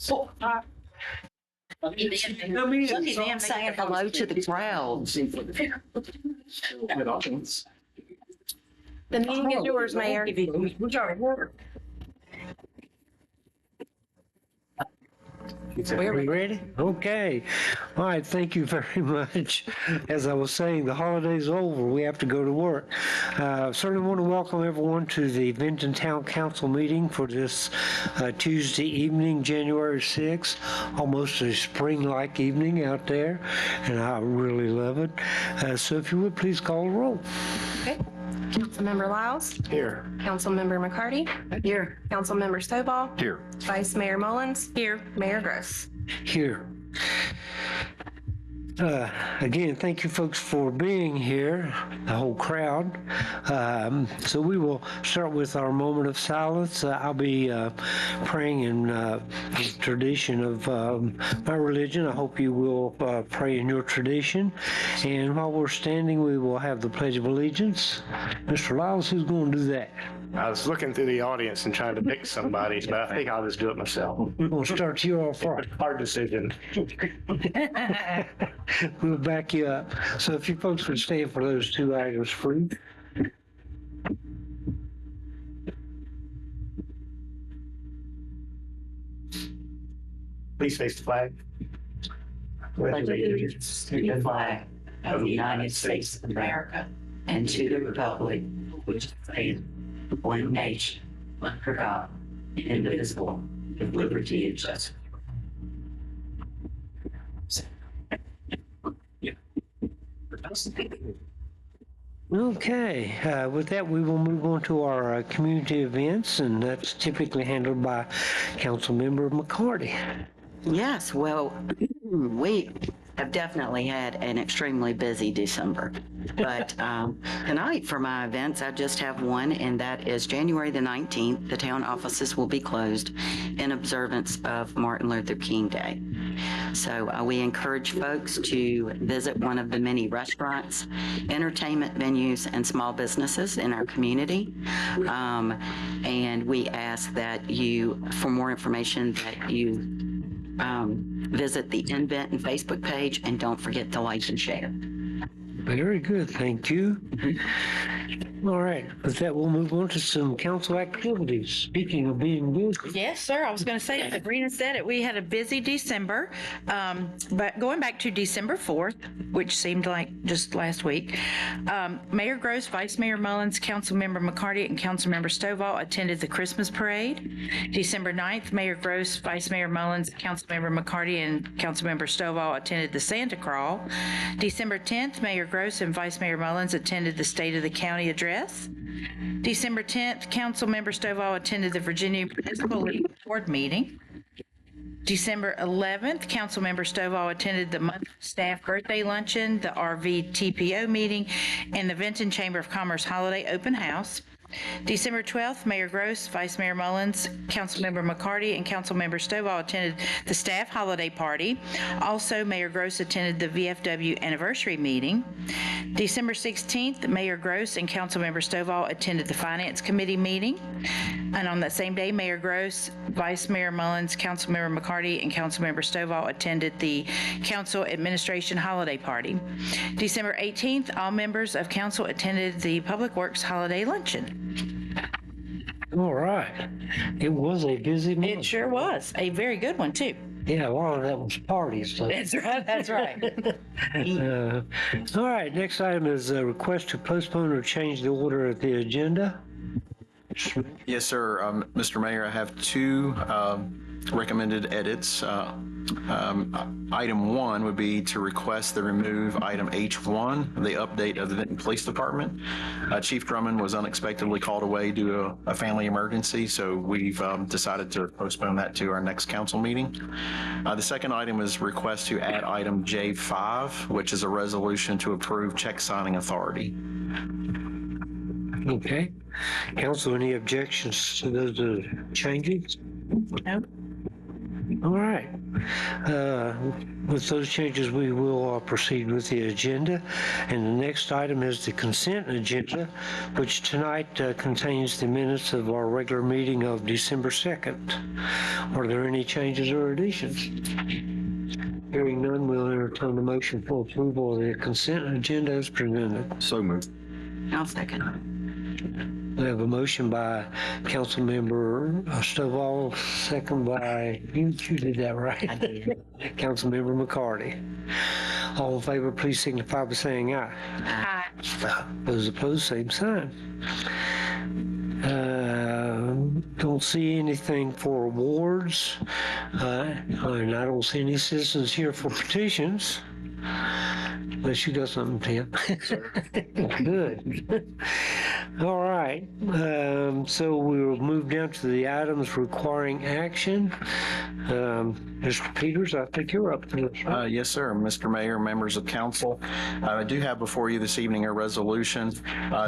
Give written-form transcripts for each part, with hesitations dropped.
I'm saying hello to the crowd. The meeting is yours, Mayor. Are we ready? Okay. All right. Thank you very much. As I was saying, the holiday's over. We have to go to work. Certainly want to welcome everyone to the Benton Town Council meeting for this Tuesday evening, January 6th. Almost a spring-like evening out there, and I really love it. So if you would, please call the roll. Okay. Councilmember Lyles. Here. Councilmember McCarty. Here. Councilmember Stovall. Here. Vice Mayor Mullins. Here. Mayor Gross. Here. Again, thank you folks for being here, the whole crowd. So we will start with our moment of silence. I'll be praying in the tradition of my religion. I hope you will pray in your tradition. And while we're standing, we will have the Pledge of Allegiance. Mr. Lyles, who's going to do that? I was looking through the audience and trying to pick somebody, but I think I'll just do it myself. We'll start you off right. Hard decision. We'll back you up. So if you folks would stand for those two items, please. Please face the flag. Pledge allegiance to the flag of the United States of America and to the republic which stands one nation, under God, indivisible, with liberty and justice. Okay, with that, we will move on to our community events, and that's typically handled by Councilmember McCarty. Yes, well, we have definitely had an extremely busy December. But tonight for my events, I just have one, and that is January the 19th. The town offices will be closed in observance of Martin Luther King Day. So we encourage folks to visit one of the many restaurants, entertainment venues, and small businesses in our community. And we ask that you, for more information, that you visit the InVent and Facebook page, and don't forget to like and share. Very good, thank you. All right, with that, we'll move on to some council activities. Speaking of being busy. Yes, sir. I was going to say, Sabrina said it. We had a busy December, but going back to December 4th, which seemed like just last week, Mayor Gross, Vice Mayor Mullins, Councilmember McCarty, and Councilmember Stovall attended the Christmas parade. December 9th, Mayor Gross, Vice Mayor Mullins, Councilmember McCarty, and Councilmember Stovall attended the Santa Crawl. December 10th, Mayor Gross and Vice Mayor Mullins attended the State of the County address. December 10th, Councilmember Stovall attended the Virginia Municipal League Board meeting. December 11th, Councilmember Stovall attended the monthly staff birthday luncheon, the RVTPO meeting, and the Benton Chamber of Commerce holiday open house. December 12th, Mayor Gross, Vice Mayor Mullins, Councilmember McCarty, and Councilmember Stovall attended the staff holiday party. Also, Mayor Gross attended the VFW anniversary meeting. December 16th, Mayor Gross and Councilmember Stovall attended the Finance Committee meeting. And on that same day, Mayor Gross, Vice Mayor Mullins, Councilmember McCarty, and Councilmember Stovall attended the Council Administration holiday party. December 18th, all members of council attended the Public Works holiday luncheon. All right, it was a busy month. It sure was. A very good one, too. Yeah, a lot of that was parties. So. That's right. That's right. All right, next item is a request to postpone or change the order of the agenda. Yes, sir. Mr. Mayor, I have two recommended edits. Item 1 would be to request the remove item H1, the update of the Benton Police Department. Chief Drummond was unexpectedly called away due to a family emergency, so we've decided to postpone that to our next council meeting. The second item is request to add item J5, which is a resolution to approve check signing authority. Okay. Council, any objections to those changes? No. All right. With those changes, we will proceed with the agenda. And the next item is the consent agenda, which tonight contains the minutes of our regular meeting of December 2nd. Are there any changes or additions? Hearing none, we'll entertain a motion for approval of the consent agenda as presented. So moved. I'll second. We have a motion by Councilmember Stovall, second by, you did that right? I did. Councilmember McCarty. All in favor, please signify by saying aye. Aye. Those opposed, same sign. Don't see anything for awards. And I don't see any citizens here for petitions. Unless you got something, Tim. Good. All right. So we will move down to the items requiring action. Mr. Peters, I think you're up to this. Right? Yes, sir. Mr. Mayor, members of council, I do have before you this evening a resolution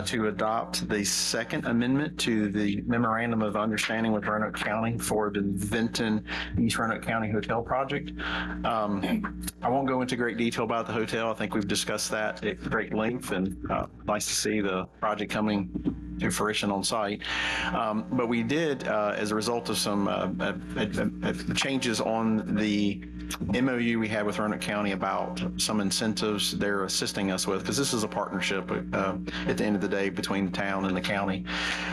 to adopt the second amendment to the memorandum of understanding with Roanoke County for the Vinton East Roanoke County Hotel project. I won't go into great detail about the hotel. I think we've discussed that at great length, and nice to see the project coming to fruition on site. But we did, as a result of some changes on the MOU we had with Roanoke County about some incentives they're assisting us with, because this is a partnership at the end of the day between the town and the county.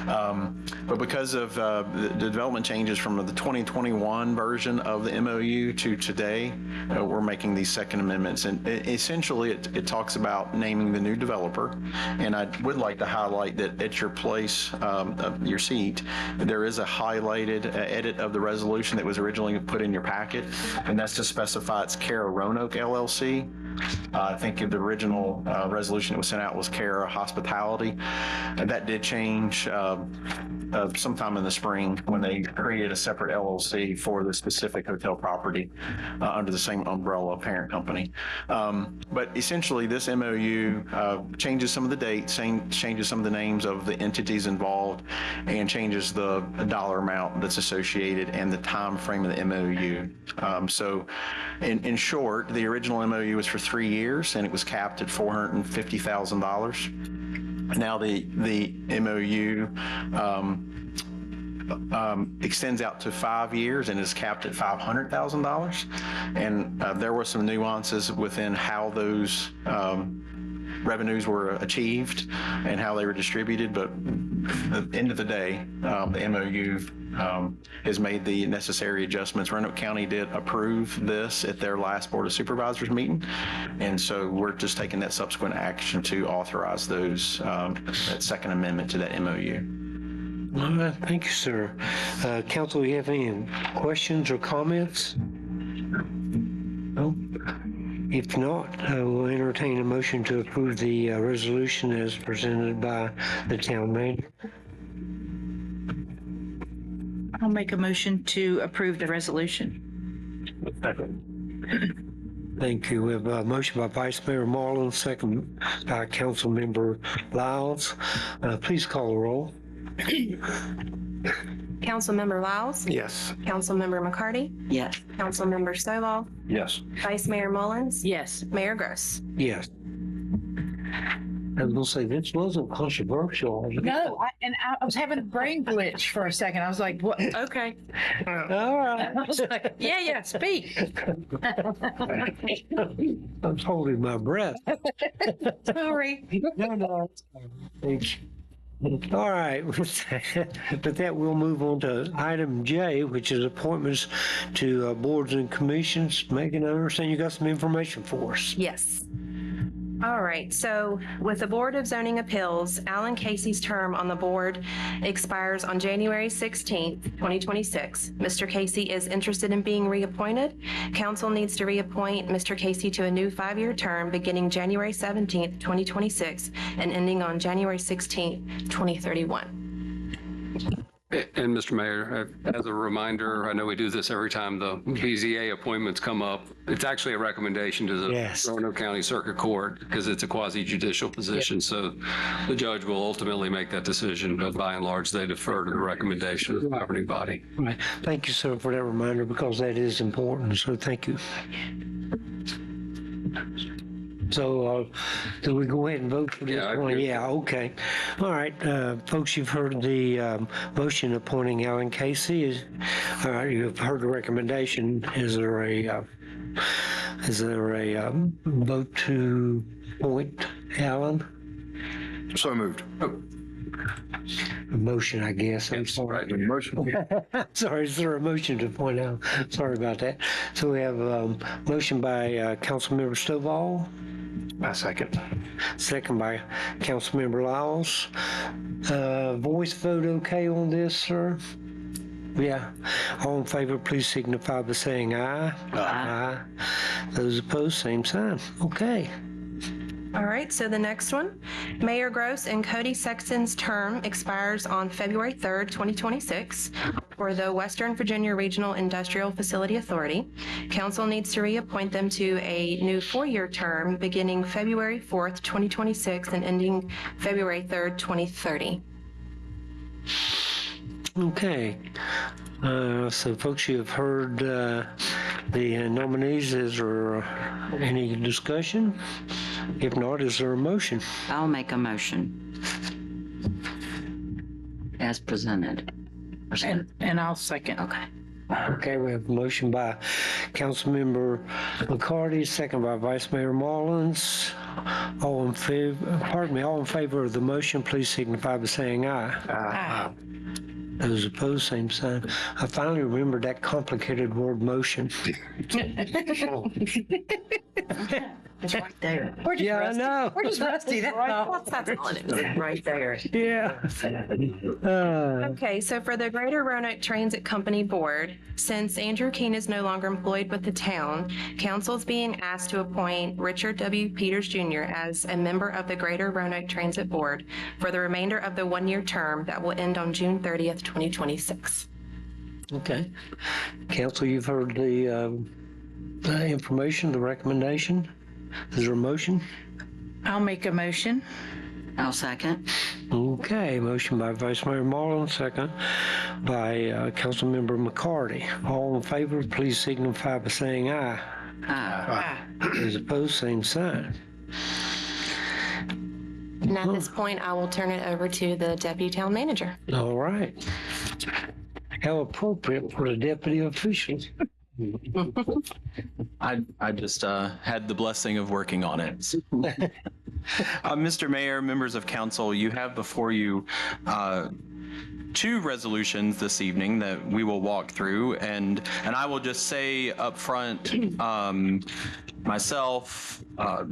But because of the development changes from the 2021 version of the MOU to today, we're making these second amendments. And essentially, it talks about naming the new developer. And I would like to highlight that at your place, your seat, there is a highlighted edit of the resolution that was originally put in your packet, and that's to specify it's Cara Roanoke LLC. I think the original resolution that was sent out was Cara Hospitality, and that did change sometime in the spring when they created a separate LLC for the specific hotel property under the same umbrella parent company. But essentially, this MOU changes some of the dates, changes some of the names of the entities involved, and changes the dollar amount that's associated and the time frame of the MOU. So in short, the original MOU was for 3 years, and it was capped at $450,000. Now the MOU extends out to 5 years and is capped at $500,000. And there were some nuances within how those revenues were achieved and how they were distributed. But at the end of the day, the MOU has made the necessary adjustments. Roanoke County did approve this at their last Board of Supervisors meeting. And so we're just taking that subsequent action to authorize those, that second amendment to that MOU. All right, thank you, sir. Council, do you have any questions or comments? No? If not, we'll entertain a motion to approve the resolution as presented by the town manager. I'll make a motion to approve the resolution. Thank you. We have a motion by Vice Mayor Marlin, second by Council Member Lyles. Please call the roll. Councilmember Lyles? Yes. Councilmember McCarty? Yes. Councilmember Stovall? Yes. Vice Mayor Mullins? Yes. Mayor Gross? Yes. I was going to say, this wasn't controversial. No, I was having a brain glitch for a second. I was like, what? Okay. All right. I was like, yeah, speak. I'm holding my breath. Sorry. No. Thank you. All right. With that, we'll move on to item J, which is appointments to boards and commissions. Megan, I understand you got some information for us. Yes. All right, so with the Board of Zoning Appeals, Alan Casey's term on the board expires on January 16th, 2026. Mr. Casey is interested in being reappointed. Council needs to reappoint Mr. Casey to a new 5-year term beginning January 17th, 2026 and ending on January 16th, 2031. And Mr. Mayor, as a reminder, I know we do this every time the BZA appointments come up. It's actually a recommendation to the Yes. Roanoke County Circuit Court because it's a quasi judicial position. So the judge will ultimately make that decision, but by and large, they defer to the recommendation of the governing body. Right. Thank you, sir, for that reminder because that is important. So thank you. So, do we go ahead and vote for this Yeah, I one? agree. Yeah, okay. All right, folks, you've heard the motion appointing Alan Casey. You've heard the recommendation. Is there a vote to appoint Alan? So moved. A motion, I guess. I'm sorry. Motion. Sorry, is there a motion to appoint Alan? Sorry about that. So we have a motion by Councilmember Stovall. My second. Second by Councilmember Lyles. Voice vote okay on this, sir? Yeah. All in favor, please signify by saying aye. Aye. Those opposed, same sign. Okay. All right, so the next one, Mayor Gross and Cody Sexton's term expires on February 3rd, 2026 for the Western Virginia Regional Industrial Facility Authority. Council needs to reappoint them to a new 4-year term beginning February 4th, 2026 and ending February 3rd, 2030. Okay. So folks, you have heard the nominees. Is there any discussion? If not, is there a motion? I'll make a motion. As presented. And I'll second. Okay. Okay, we have a motion by Councilmember McCarty, second by Vice Mayor Mullins. All in favor of the motion, please signify by saying aye. Aye. Those opposed, same sign. I finally remembered that complicated word motion. It's right there. Yeah, I know. We're just rusty, that's all. That's all it is. Right there. Yeah. Okay, so for the Greater Roanoke Transit Company Board, since Andrew Keene is no longer employed with the town, council is being asked to appoint Richard W. Peters Jr. as a member of the Greater Roanoke Transit Board for the remainder of the 1-year term that will end on June 30th, 2026. Okay. Council, you've heard the information, the recommendation. Is there a motion? I'll make a motion. I'll second. Okay, motion by Vice Mayor Mullins, second by Councilmember McCarty. All in favor, please signify by saying aye. Aye. Those opposed, same sign. And at this point, I will turn it over to the Deputy Town Manager. All right. How appropriate for the deputy officials. I just had the blessing of working on it. Mr. Mayor, members of council, you have before you 2 resolutions this evening that we will walk through, and I will just say up front, myself,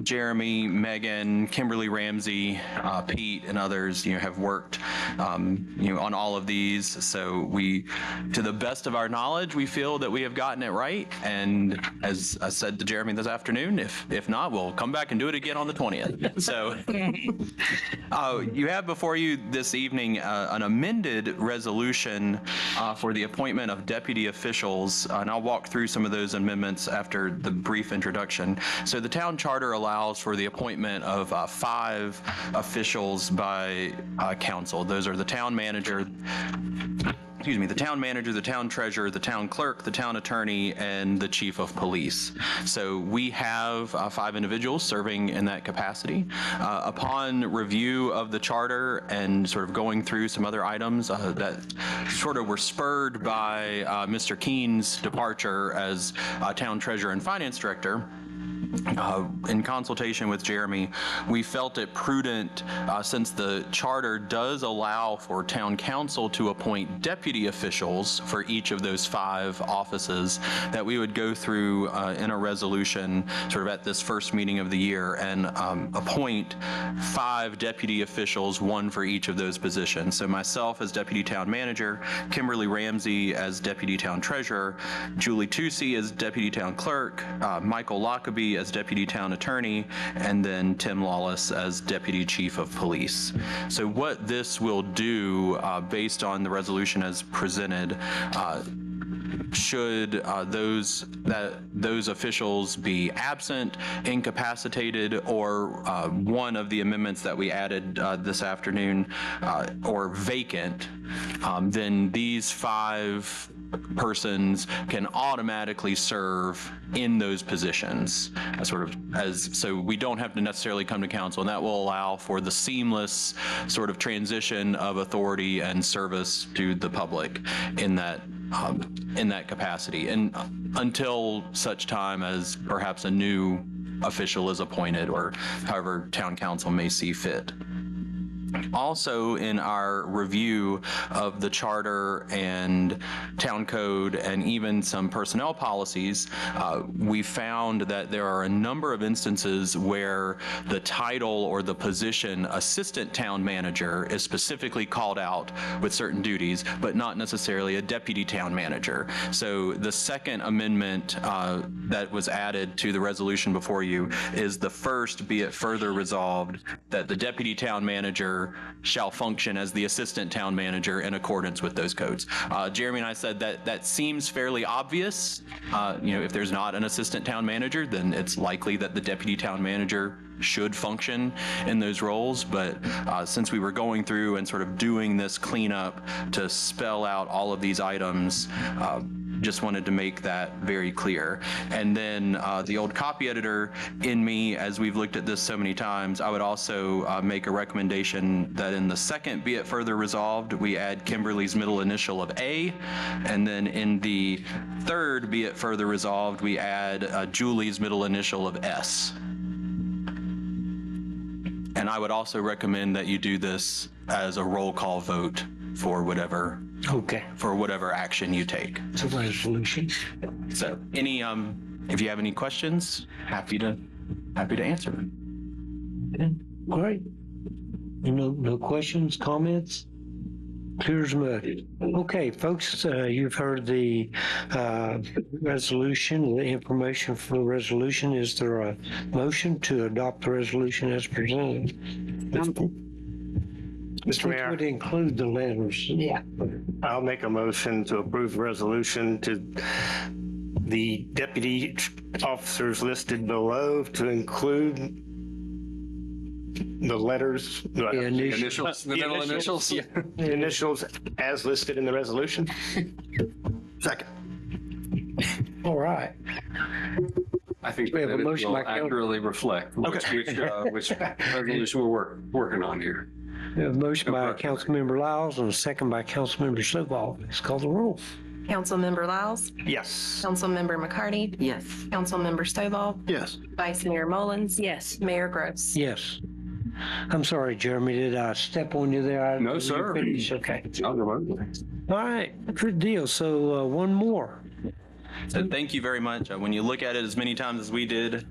Jeremy, Megan, Kimberly Ramsey, Pete, and others, have worked, on all of these. So we, to the best of our knowledge, we feel that we have gotten it right. And as I said to Jeremy this afternoon, if not, we'll come back and do it again on the 20th. So you have before you this evening an amended resolution for the appointment of deputy officials, and I'll walk through some of those amendments after the brief introduction. So the town charter allows for the appointment of 5 officials by council. Those are the town manager, the town treasurer, the town clerk, the town attorney, and the chief of police. So we have 5 individuals serving in that capacity. Upon review of the charter and sort of going through some other items that sort of were spurred by Mr. Keene's departure as town treasurer and finance director, in consultation with Jeremy, we felt it prudent, since the charter does allow for town council to appoint deputy officials for each of those 5 offices, that we would go through in a resolution sort of at this first meeting of the year and appoint 5 deputy officials, 1 for each of those positions. So myself as deputy town manager, Kimberly Ramsey as deputy town treasurer, Julie Tucci as deputy town clerk, Michael Lockaby as Deputy Town Attorney, and then Tim Lawless as Deputy Chief of Police. So what this will do, based on the resolution as presented, should those officials be absent, incapacitated, or one of the amendments that we added this afternoon, or vacant, then these 5 persons can automatically serve in those positions, so we don't have to necessarily come to council, and that will allow for the seamless sort of transition of authority and service to the public in that capacity, and until such time as perhaps a new official is appointed, or however town council may see fit. Also, in our review of the charter and town code and even some personnel policies, we found that there are a number of instances where the title or the position assistant town manager is specifically called out with certain duties, but not necessarily a deputy town manager. So the second amendment that was added to the resolution before you is the first, be it further resolved that the deputy town manager shall function as the assistant town manager in accordance with those codes. Jeremy and I said that seems fairly obvious. If there's not an assistant town manager, then it's likely that the deputy town manager should function in those roles. But since we were going through and sort of doing this cleanup to spell out all of these items, just wanted to make that very clear. And then the old copy editor in me, as we've looked at this so many times, I would also make a recommendation that in the second, be it further resolved, we add Kimberly's middle initial of A, and then in the third, be it further resolved, we add Julie's middle initial of S. And I would also recommend that you do this as a roll call vote for whatever action you take. It's a resolution. So if you have any questions, happy to answer them. Okay, great. No questions, comments? Clear as mud. Okay, folks, you've heard the resolution, the information for the resolution. Is there a motion to adopt the resolution as presented? Mr. Mayor, Would include the letters. Yeah. I'll make a motion to approve the resolution to the deputy officers listed below to include the letters. The Initials, the middle initials? The initials as listed in the resolution. Second. All right. I think We have a that it motion will by Council- accurately reflect which resolution we're working on here. We have a motion by Councilmember Lyles and a second by Councilmember Stovall. Let's call the roll. Councilmember Lyles, Yes. Councilmember McCarty, Yes. Councilmember Stovall, Yes. Vice Mayor Mullins. Yes. Mayor Gross. Yes. I'm sorry, Jeremy, did I step on you there? No, sir. Finish? Okay. I'll go on. All right, good deal. So one more. So thank you very much. When you look at it as many times as we did,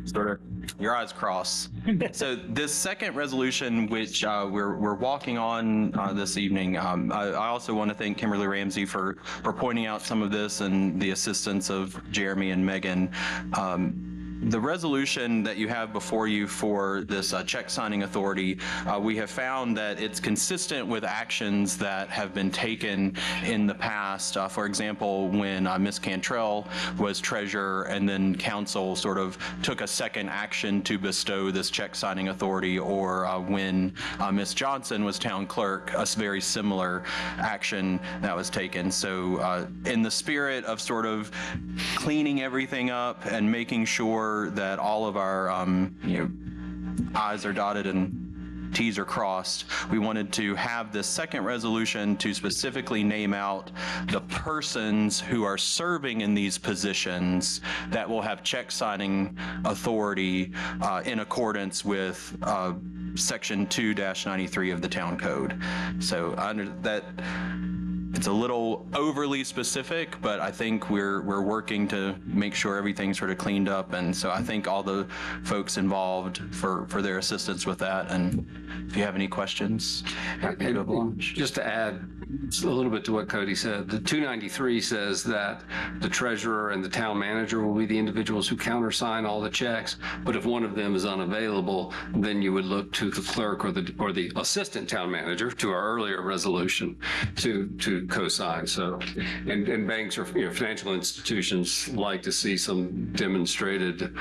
sort of your eyes cross. So this second resolution, which we're walking on this evening, I also want to thank Kimberly Ramsey for pointing out some of this and the assistance of Jeremy and Megan. The resolution that you have before you for this check signing authority, we have found that it's consistent with actions that have been taken in the past. For example, when Ms. Cantrell was treasurer and then council sort of took a second action to bestow this check signing authority, or when Ms. Johnson was town clerk, a very similar action that was taken. So in the spirit of sort of cleaning everything up and making sure that all of our I's are dotted and T's are crossed, we wanted to have this second resolution to specifically name out the persons who are serving in these positions that will have check signing authority in accordance with Section 2-93 of the town code. So under that, it's a little overly specific, but I think we're working to make sure everything's sort of cleaned up. And so I thank all the folks involved for their assistance with that. And if you have any questions, happy to oblige. Just to add a little bit to what Cody said, the 293 says that the treasurer and the town manager will be the individuals who countersign all the checks. But if one of them is unavailable, then you would look to the clerk or the assistant town manager, to our earlier resolution, to co-sign. So, and banks or financial institutions like to see some demonstrated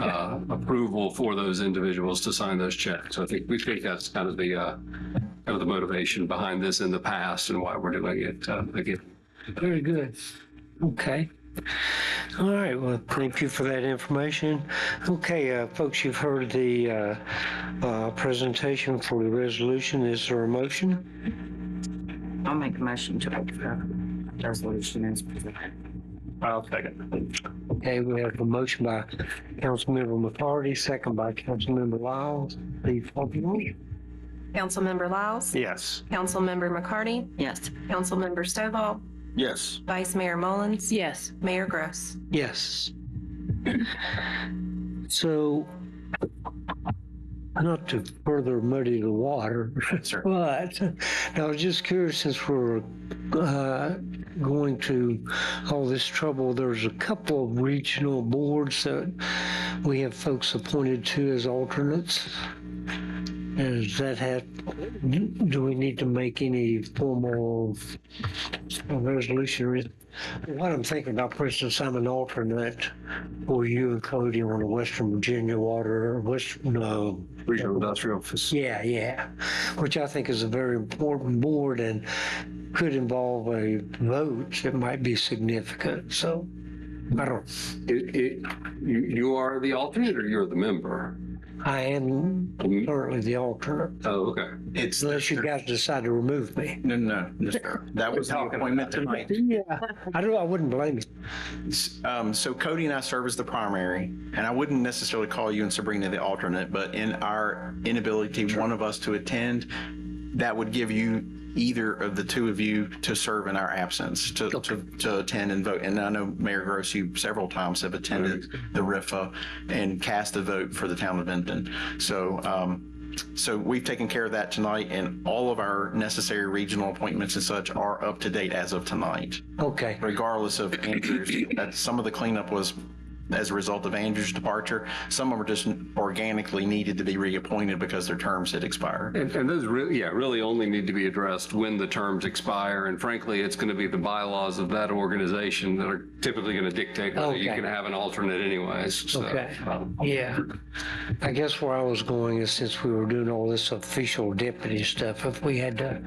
approval for those individuals to sign those checks. So we think that's kind of the motivation behind this in the past and why we're doing it again. Very good. Okay. All right, well, thank you for that information. Okay, folks, you've heard the presentation for the resolution. Is there a motion? I'll make a motion to approve the resolution as presented. I'll second. Okay, we have a motion by Councilmember McCarty, second by Councilmember Lyles. Please call the roll. Councilmember Lyles? Yes. Councilmember McCarty? Yes. Councilmember Stovall? Yes. Vice Mayor Mullins? Yes. Mayor Gross? Yes. So, not to further muddy the water, Sir. but I was just curious, since we're going to all this trouble, there's a couple of regional boards that we have folks appointed to as alternates. Does that do we need to make any formal resolution? What I'm thinking about, for instance, I'm an alternate for you and Cody on the Western Virginia Water, Regional Industrial Office. yeah, which I think is a very important board and could involve a vote that might be significant. So, I don't, You are the alternate or you're the member? I am currently the alternate, Oh, okay. It's unless you guys decide to remove me. no. That was the appointment tonight. Yeah, I wouldn't blame you. So Cody and I serve as the primary, and I wouldn't necessarily call you and Sabrina the alternate, but in our inability, one of us to attend, that would give you either of the two of you to serve in our absence, to attend and vote. And I know Mayor Gross, you several times have attended the RIFA and cast a vote for the town of Benton. So we've taken care of that tonight, and all of our necessary regional appointments and such are up to date as of tonight, Okay, regardless of Andrew's. Some of the cleanup was as a result of Andrew's departure. Some of them are just organically needed to be reappointed because their terms had expired. And those really only need to be addressed when the terms expire. And frankly, it's going to be the bylaws of that organization that are typically going to dictate whether you Okay. can have an alternate anyways. So, okay. Yeah. I guess where I was going is, since we were doing all this official deputy stuff, if we had to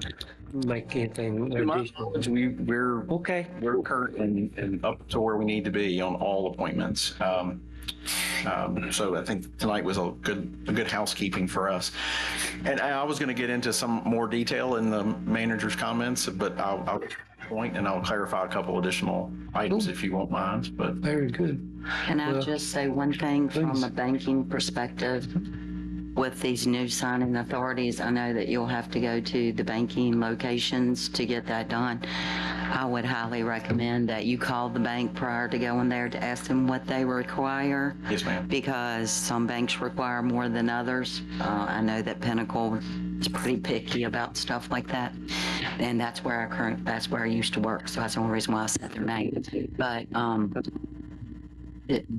make anything To my additional. knowledge, we're Okay, current and up to where we need to be on all appointments. So I think tonight was a good housekeeping for us. And I was going to get into some more detail in the manager's comments, but I'll point and I'll clarify a couple additional items if you won't mind. But very good. Can I Well, just say one thing from please. a banking perspective? With these new signing authorities, I know that you'll have to go to the banking locations to get that done. I would highly recommend that you call the bank prior to going there to ask them what they require, yes, ma'am. because some banks require more than others. I know that Pinnacle is pretty picky about stuff like that, and that's where I used to work, so that's the only reason why I said their name. But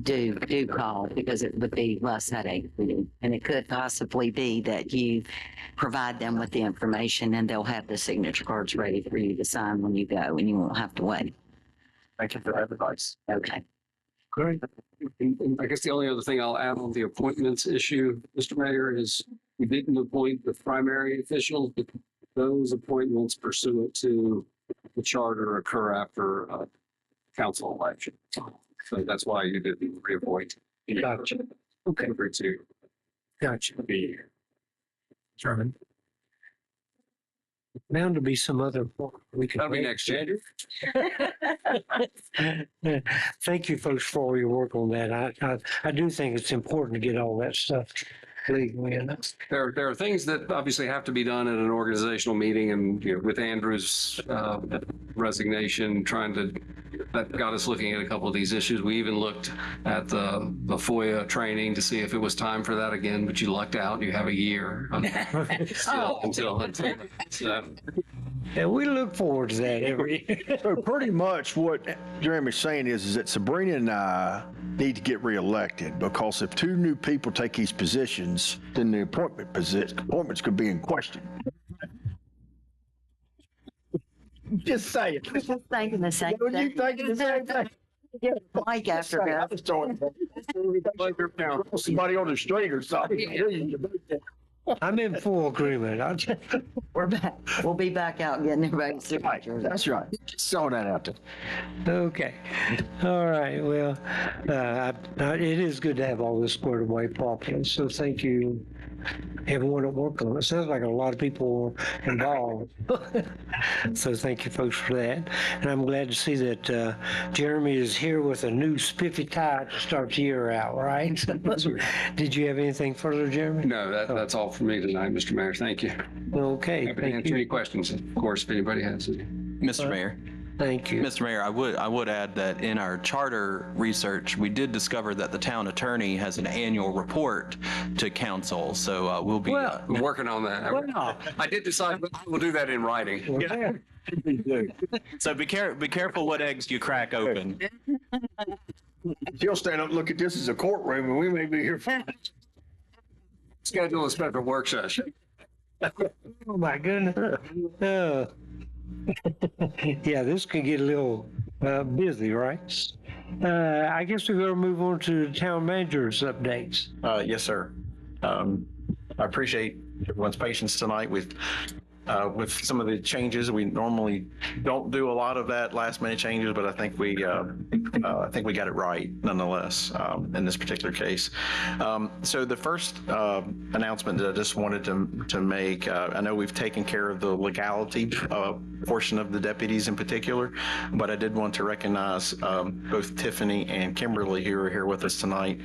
do call, because it would be less headache for you. And it could possibly be that you provide them with the information and they'll have the signature cards ready for you to sign when you go, and you won't have to wait. Thank you for that advice. Okay. Great. I guess the only other thing I'll add on the appointments issue, Mr. Mayor, is we didn't appoint the primary officials, but those appointments pursuant to the charter occur after a council election. So that's why you didn't reappoint. Gotcha. Okay, Agree to gotcha. be here. German. Bound to be some other. We can. That'll be next January. Thank you folks for all your work on that. I do think it's important to get all that stuff legally. And There are things that obviously have to be done at an organizational meeting, and with Andrew's resignation, that got us looking at a couple of these issues. We even looked at the FOIA training to see if it was time for that again, but you lucked out. You have a year until And we look forward to that every year. So pretty much what Jeremy's saying is that Sabrina and I need to get reelected, because if two new people take these positions, then the appointments could be in question. Just saying. Just thinking the same What you thing. thinking the same thing? Mike after that. Somebody on the street or something. I'm in full agreement. We're back. We'll be back out getting everybody's signatures. That's right. Just throwing that out there. Okay. All right. Well, it is good to have all this squared away properly. So thank you, everyone that worked on it. Sounds like a lot of people were involved. So thank you folks for that. And I'm glad to see that Jeremy is here with a new spiffy tie to start the year out, right? Did you have anything further, Jeremy? No, that's all for me tonight, Mr. Mayor. Thank you. Okay. Happy to Thank answer any you. questions, of course, if anybody has any. Mr. Mayor. Thank you. Mr. Mayor, I would add that in our charter research, we did discover that the town attorney has an annual report to council. So we'll be. Well, We're working on that. well, I did decide we'll do that in writing. So be careful what eggs you crack open. She'll stand up and look at this as a courtroom, and we may be here for. Schedule a special work session. Oh my goodness. Yeah, this can get a little busy, right? I guess we're going to move on to the town manager's updates. Yes, sir. I appreciate everyone's patience tonight with some of the changes. We normally don't do a lot of that last minute changes, but I think we got it right nonetheless in this particular case. So the first announcement that I just wanted to make, I know we've taken care of the legality portion of the deputies in particular, but I did want to recognize both Tiffany and Kimberly who are here with us tonight.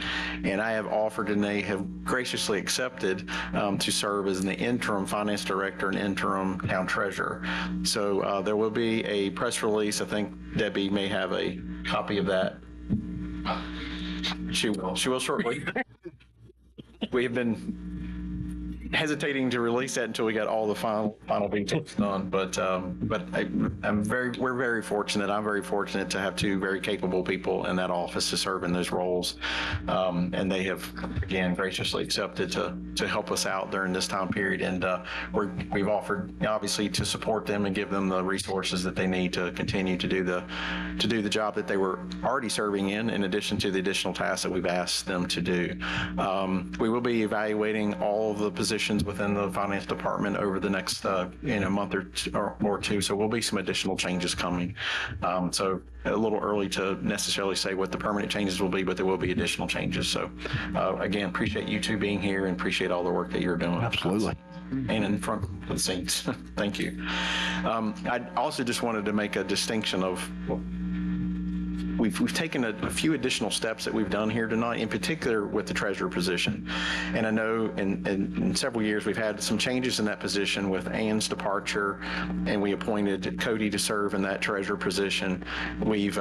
And I have offered, and they have graciously accepted, to serve as the interim finance director and interim town treasurer. So there will be a press release. I think Debbie may have a copy of that. She will shortly. We have been hesitating to release that until we got all the final details done. But we're very fortunate. I'm very fortunate to have two very capable people in that office to serve in those roles. And they have, again, graciously accepted to help us out during this time period. And we've offered, obviously, to support them and give them the resources that they need to continue to do the job that they were already serving in addition to the additional tasks that we've asked them to do. We will be evaluating all of the positions within the finance department over the next month or two. So will be some additional changes coming. So a little early to necessarily say what the permanent changes will be, but there will be additional changes. So again, appreciate you two being here and appreciate all the work that you're doing. Absolutely. And in front of the scenes. Thank you. I also just wanted to make a distinction of we've taken a few additional steps that we've done here tonight, in particular with the treasurer position. And I know in several years we've had some changes in that position with Ann's departure, and we appointed Cody to serve in that treasurer position. We've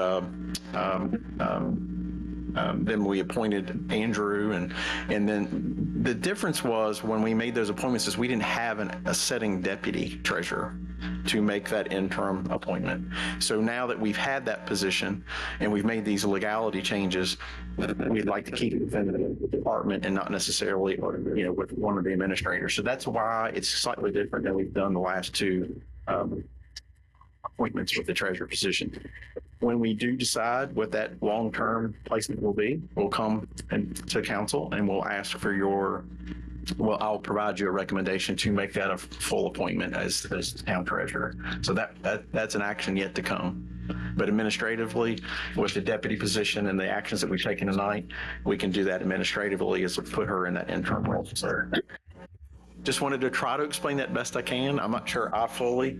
then we appointed Andrew, and then the difference was when we made those appointments is we didn't have a sitting deputy treasurer to make that interim appointment. So now that we've had that position and we've made these legality changes, we'd like to keep it within the department and not necessarily, with one of the administrators. So that's why it's slightly different than we've done the last two appointments with the treasurer position. When we do decide what that long-term placement will be, we'll come to council and we'll ask for I'll provide you a recommendation to make that a full appointment as town treasurer. So that's an action yet to come. But administratively, with the deputy position and the actions that we've taken tonight, we can do that administratively as to put her in that interim role. So just wanted to try to explain that best I can. I'm not sure I fully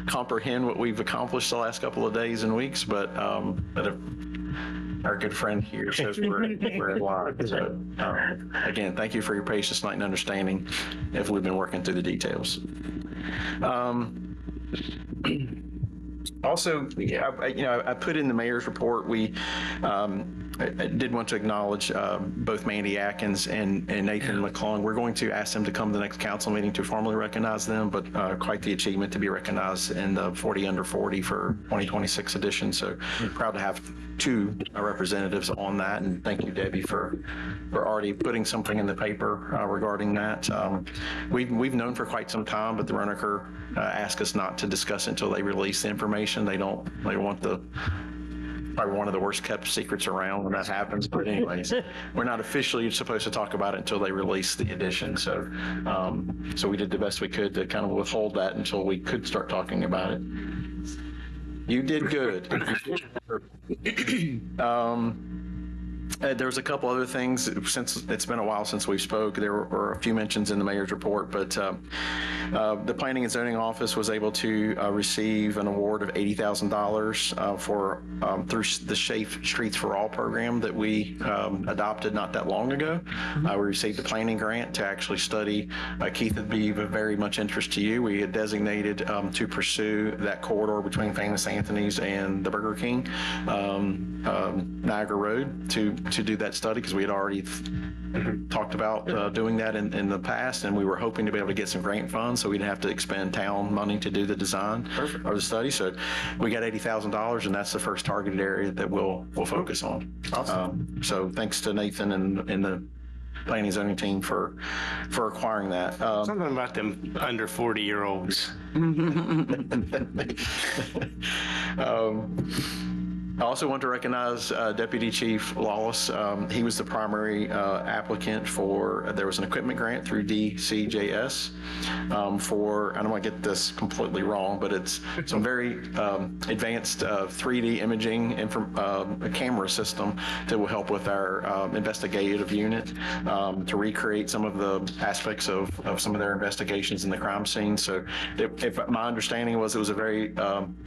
comprehend what we've accomplished the last couple of days and weeks, but our good friend here says we're in line. So, again, thank you for your patience tonight and understanding if we've been working through the details. Also, I put in the mayor's report, I did want to acknowledge both Mandy Atkins and Nathan McClung. We're going to ask them to come to the next council meeting to formally recognize them, but quite the achievement to be recognized in the 40 under 40 for 2026 edition. So proud to have two representatives on that. And thank you, Debbie, for already putting something in the paper regarding that. We've known for quite some time, but the Ronacher asked us not to discuss it until they release the information. They want probably one of the worst kept secrets around when that happens. But anyways, we're not officially supposed to talk about it until they release the edition. So, so we did the best we could to kind of withhold that until we could start talking about it. You did good. There was a couple other things since it's been a while since we spoke. There were a few mentions in the mayor's report, but the Planning and Zoning Office was able to receive an award of $80,000 for through the Safe Streets for All program that we adopted not that long ago. We received a planning grant to actually study. Keith, it'd be of very much interest to you. We had designated to pursue that corridor between Famous Anthony's and the Burger King, Niagara Road, to do that study because we had already talked about doing that in the past, and we were hoping to be able to get some grant funds so we didn't have to expend town money to do the design of the study. So we got $80,000, and that's the first targeted area that we'll focus on. Awesome. So thanks to Nathan and the planning and zoning team for acquiring that. Something about them under 40-year-olds. I also want to recognize Deputy Chief Lawless. He was the primary applicant there was an equipment grant through DCJS for, I don't want to get this completely wrong, but it's some very advanced 3D imaging camera system that will help with our investigative unit to recreate some of the aspects of some of their investigations in the crime scene. So if my understanding was it was a very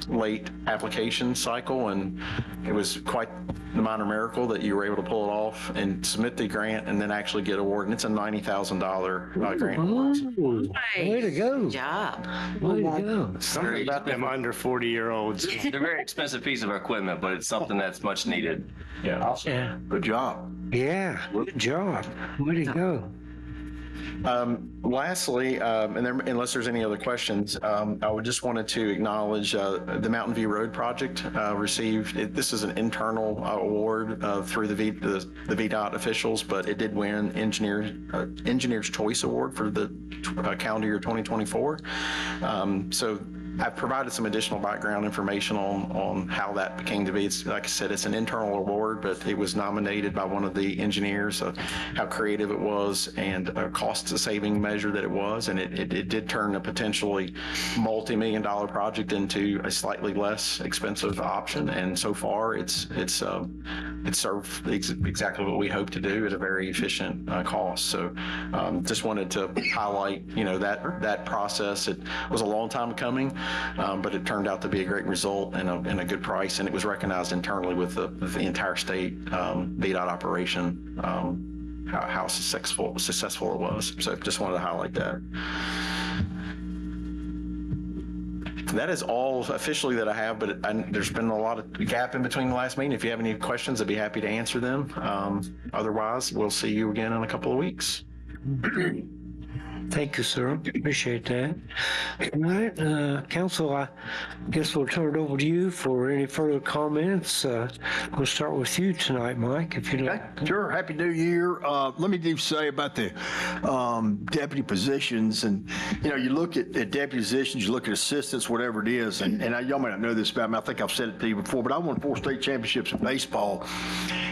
late application cycle, and it was quite the minor miracle that you were able to pull it off and submit the grant and then actually get awarded. And it's a $90,000 grant. Way to go. Good job. Way to go. Something about them under 40-year-olds. They're a very expensive piece of equipment, but it's something that's much needed. Yeah. Yeah. Good job. Yeah, good job. Way to go. Lastly, unless there's any other questions, I would just wanted to acknowledge the Mountain View Road project received. This is an internal award through the VDOT officials, but it did win Engineer's Choice Award for the calendar year 2024. So I've provided some additional background information on how that came to be. It's, like I said, it's an internal award, but it was nominated by one of the engineers, how creative it was and a cost-saving measure that it was. And it did turn a potentially multi-million-dollar project into a slightly less expensive option. And so far, it's served exactly what we hope to do at a very efficient cost. So just wanted to highlight, that process. It was a long time coming. But it turned out to be a great result and a good price, and it was recognized internally with the entire state VDOT operation, how successful it was. So just wanted to highlight that. That is all officially that I have, but there's been a lot of gap in between the last meeting. If you have any questions, I'd be happy to answer them. Otherwise, we'll see you again in a couple of weeks. Thank you, sir. Appreciate that. All right, council, I guess we'll turn it over to you for any further comments. We'll start with you tonight, Mike, if you'd like. Sure. Happy New Year. Let me do say about the deputy positions, and you look at deputy positions, you look at assistants, whatever it is, and y'all may not know this about me. I think I've said it to you before, but I won 4 state championships in baseball,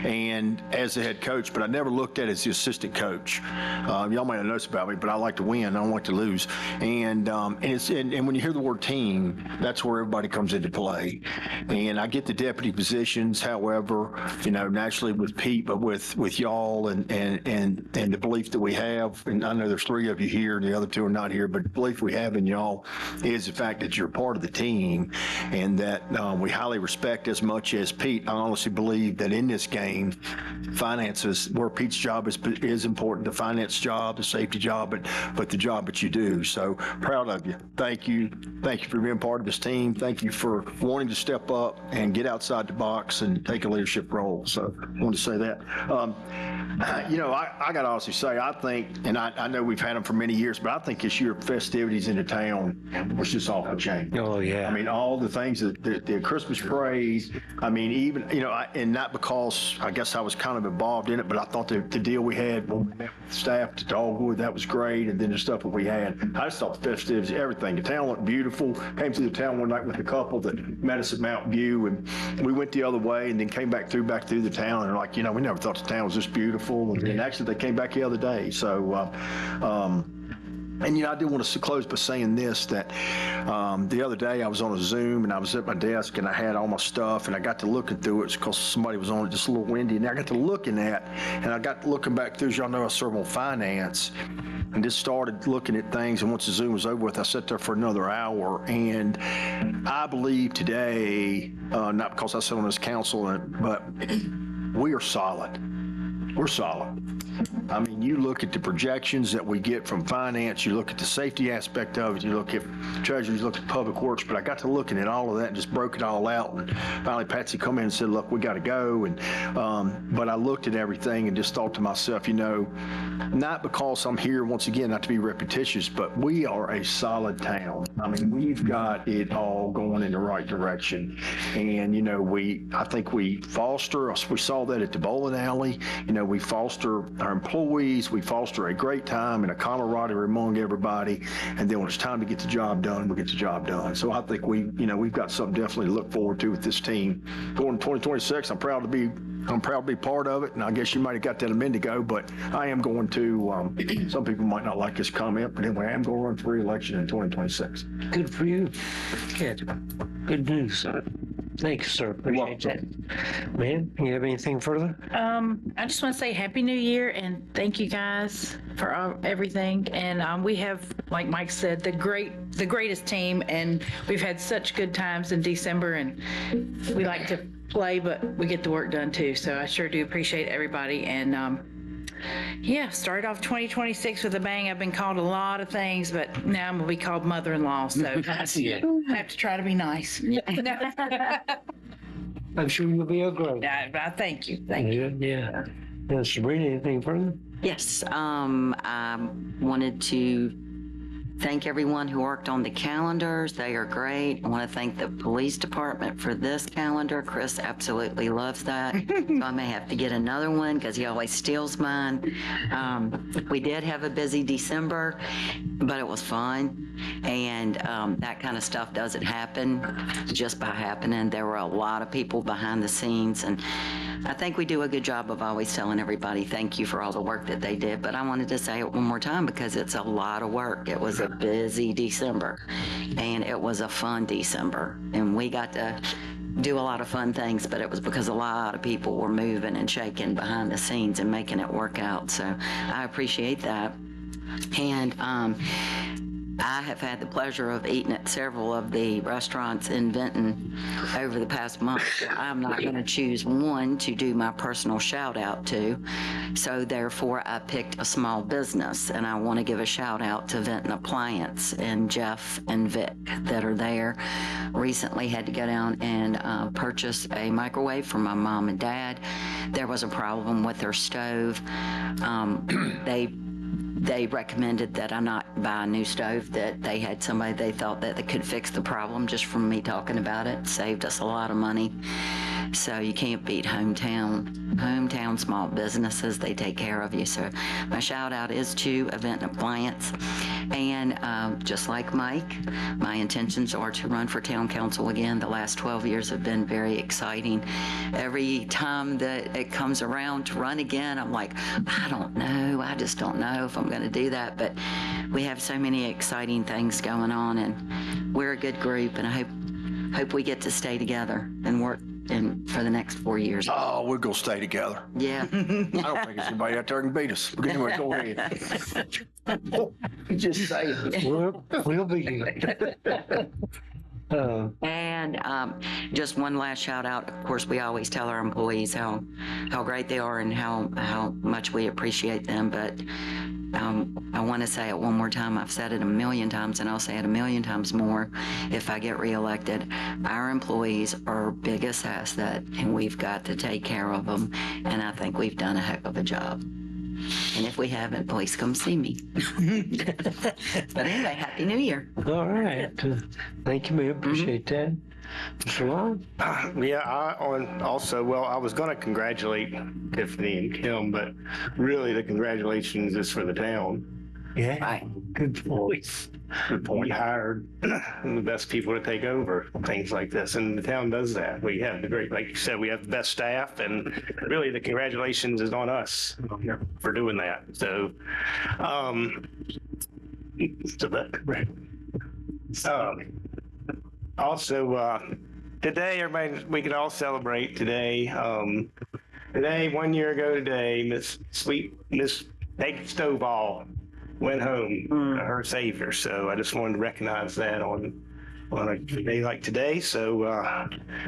and as the head coach, but I never looked at it as the assistant coach. Y'all might have noticed about me, but I like to win. I don't like to lose. And when you hear the word team, that's where everybody comes into play. And I get the deputy positions, however, naturally with Pete, but with y'all and the belief that we have, and I know there's 3 of you here and the other 2 are not here, but the belief we have in y'all is the fact that you're part of the team and that we highly respect as much as Pete. I honestly believe that in this game, finances, where Pete's job is important, the finance job, the safety job, but the job that you do. So proud of you. Thank you. Thank you for being part of this team. Thank you for wanting to step up and get outside the box and take a leadership role. So I wanted to say that. I got to honestly say, I think, and I know we've had them for many years, but I think this year festivities in the town was just off the chain. Oh, yeah. I mean, all the things that the Christmas parades, I mean, even, and not because I guess I was kind of involved in it, but I thought the deal we had when we met with staff to Dogwood, that was great. And then the stuff that we had, I just thought the festivities, everything. The town looked beautiful. Came through the town one night with a couple that met us at Mountain View, and we went the other way and then came back through the town. And like, we never thought the town was this beautiful. And actually, they came back the other day. So, and I do want to close by saying this, that the other day I was on a Zoom and I was at my desk and I had all my stuff and I got to looking through it because somebody was on it just a little windy, and I got to looking at, and I got looking back through, as y'all know, I serve on finance, and just started looking at things. And once the Zoom was over with, I sat there for another hour, and I believe today, not because I sit on this council, but we are solid. We're solid. I mean, you look at the projections that we get from finance, you look at the safety aspect of it, you look at treasury, you look at public works, but I got to looking at all of that and just broke it all out. And finally, Patsy come in and said, look, we got to go. And, but I looked at everything and just thought to myself, not because I'm here, once again, not to be repetitious, but we are a solid town. I mean, we've got it all going in the right direction. And, I think we foster, we saw that at the bowling alley, we foster our employees, we foster a great time and a camaraderie among everybody, and then when it's time to get the job done, we get the job done. So I think we've got something definitely to look forward to with this team going to 2026. I'm proud to be part of it, and I guess you might have got that a minute ago, but I am going to. Some people might not like this comment, but anyway, I am going to run for re-election in 2026. Good for you. Good news. Thank you, sir. Appreciate that. Man, you have anything further? I just want to say Happy New Year and thank you guys for everything. And we have, like Mike said, the greatest team, and we've had such good times in December, and we like to play, but we get the work done too. So I sure do appreciate everybody. And started off 2026 with a bang. I've been called a lot of things, but now I'm going to be called mother-in-law. So I have to try to be nice. I'm sure you'll be great. Yeah, thank you. Thank you. Yeah. Sabrina, anything further? Yes, I wanted to thank everyone who worked on the calendars. They are great. I want to thank the police department for this calendar. Chris absolutely loves that. So I may have to get another one because he always steals mine. We did have a busy December, but it was fun. And that kind of stuff doesn't happen just by happening. There were a lot of people behind the scenes, and I think we do a good job of always telling everybody thank you for all the work that they did. But I wanted to say it one more time because it's a lot of work. It was a busy December, and it was a fun December, and we got to do a lot of fun things, but it was because a lot of people were moving and shaking behind the scenes and making it work out. So I appreciate that. And I have had the pleasure of eating at several of the restaurants in Vinton over the past month. I'm not going to choose one to do my personal shout out to. So therefore, I picked a small business, and I want to give a shout out to Vinton Appliance and Jeff and Vic that are there. Recently had to go down and purchase a microwave for my mom and dad. There was a problem with their stove. They recommended that I not buy a new stove, that they had somebody they thought that could fix the problem just from me talking about it. Saved us a lot of money. So you can't beat hometown small businesses. They take care of you. So my shout out is to Event and Appliance. And just like Mike, my intentions are to run for town council again. The last 12 years have been very exciting. Every time that it comes around to run again, I'm like, I don't know. I just don't know if I'm going to do that. But we have so many exciting things going on, and we're a good group, and I hope we get to stay together and work for the next 4 years. Oh, we're gonna stay together. Yeah. I don't think there's anybody out there can beat us. But anyway, go ahead. Just say it. We'll be good. And just one last shout out. Of course, we always tell our employees how great they are and how much we appreciate them. But I want to say it one more time. I've said it a million times, and I'll say it a million times more if I get reelected. Our employees are our biggest asset, and we've got to take care of them. And I think we've done a heck of a job. And if we haven't, please come see me. But anyway, Happy New Year. All right. Thank you, ma'am. Appreciate that. Mr. Long? Yeah, I was going to congratulate Tiffany and Kim, but really the congratulations is for the town. Yeah. Right. Good voice. Good point. We hired the best people to take over things like this, and the town does that. We have the great, like you said, we have the best staff, and really the congratulations is on us for doing that. So, also, today, everybody, we can all celebrate today. Today, 1 year ago today, Miss Peggy Stovall went home to her Savior. So I just wanted to recognize that on a day like today. So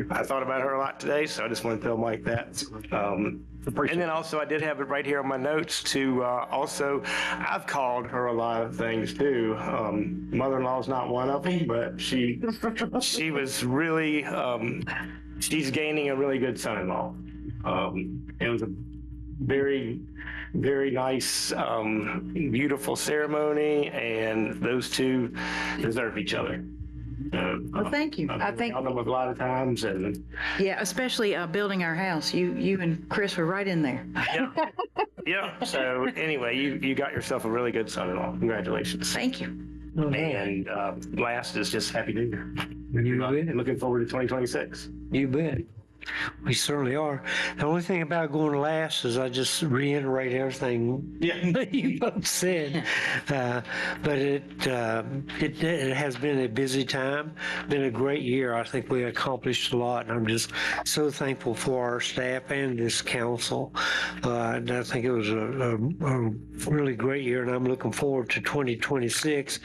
I thought about her a lot today. So I just want to tell Mike that. And then also I did have it right here on my notes to also, I've called her a lot of things too. Mother-in-law's not one of them, but she was really, she's gaining a really good son-in-law. It was a very, very nice, beautiful ceremony, and those two deserve each other. Well, thank you. I I've think, been them a lot of times, and yeah, especially building our house. You and Chris were right in there. yeah. So anyway, you got yourself a really good son-in-law. Congratulations. Thank you. All right. And last is just Happy New Year. You bet. And looking forward to 2026. You bet. We certainly are. The only thing about going last is I just reiterate everything you both said. But it has been a busy time, been a great year. I think we accomplished a lot, and I'm just so thankful for our staff and this council. And I think it was a really great year, and I'm looking forward to 2026.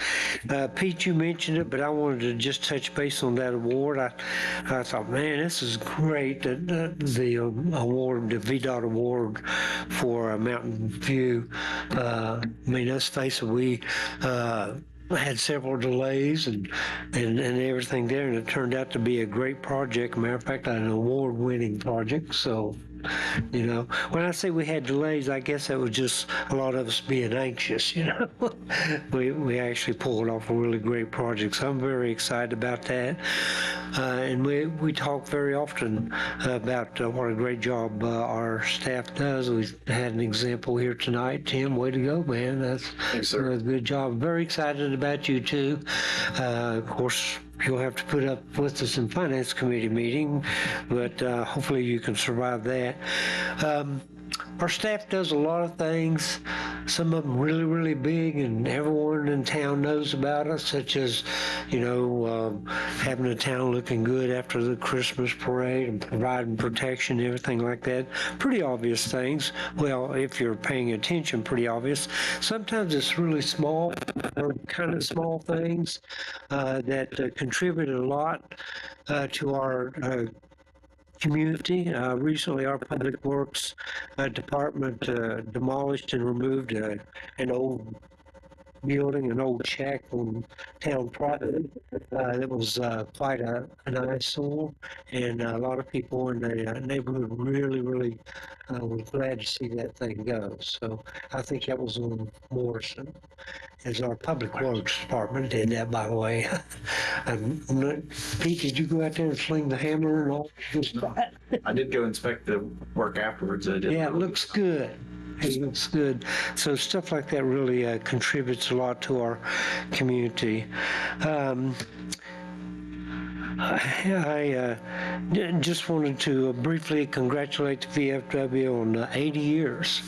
Pete, you mentioned it, but I wanted to just touch base on that award. I thought, man, this is great. The award, the VDOT award for Mountain View. I mean, let's face it, we had several delays and everything there, and it turned out to be a great project. Matter of fact, an award-winning project. So, you know, when I say we had delays, I guess that was just a lot of us being anxious, you know. we actually pulled off a really great project, so I'm very excited about that. And we talk very often about what a great job our staff does. We had an example here tonight. Tim, way to go, man. That's a good job. Very excited about you too. Of course, you'll have to put up with us in Finance Committee meeting, but hopefully you can survive that. Our staff does a lot of things, some of them really, really big, and everyone in town knows about us, such as, you know, having the town looking good after the Christmas parade and providing protection and everything like that. Pretty obvious things. Well, if you're paying attention, pretty obvious. Sometimes it's really small, or kind of small things that contribute a lot to our community. Recently, our Public Works Department demolished and removed an old building, an old shack on town property. That was quite an eyesore, and a lot of people in the neighborhood really was glad to see that thing go. So I think that was on Morrison, as our Public Works Department did that, by the way. Pete, did you go out there and sling the hammer and all? I did go inspect the work afterwards. Yeah, it looks good. It looks good. So stuff like that really contributes a lot to our community. I just wanted to briefly congratulate the VFW on 80 years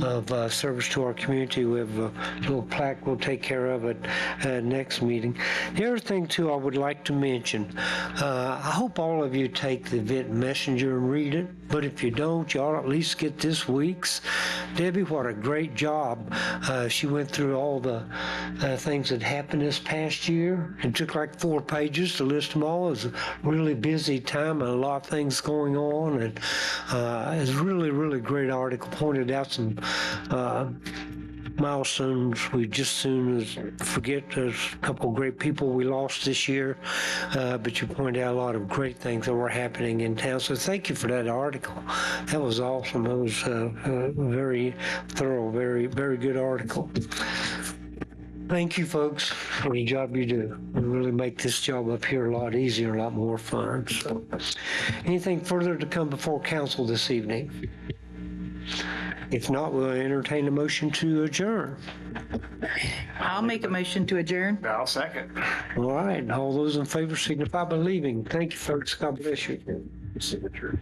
of service to our community. We have a little plaque we'll take care of at next meeting. The other thing, too, I would like to mention, I hope all of you take the event messenger and read it, but if you don't, you ought to at least get this week's. Debbie, what a great job. She went through all the things that happened this past year. It took like 4 pages to list them all. It was a really busy time and a lot of things going on, and it's really great article. Pointed out some milestones we just soon as forget. There's a couple of great people we lost this year, but you point out a lot of great things that were happening in town. So thank you for that article. That was awesome. It was very thorough, very good article. Thank you, folks, for the job you do. You really make this job up here a lot easier, a lot more fun. So, anything further to come before council this evening? If not, we'll entertain a motion to adjourn. I'll make a motion to adjourn. I'll second. All right, all those in favor signify by leaving. Thank you, folks. God bless you. Signature.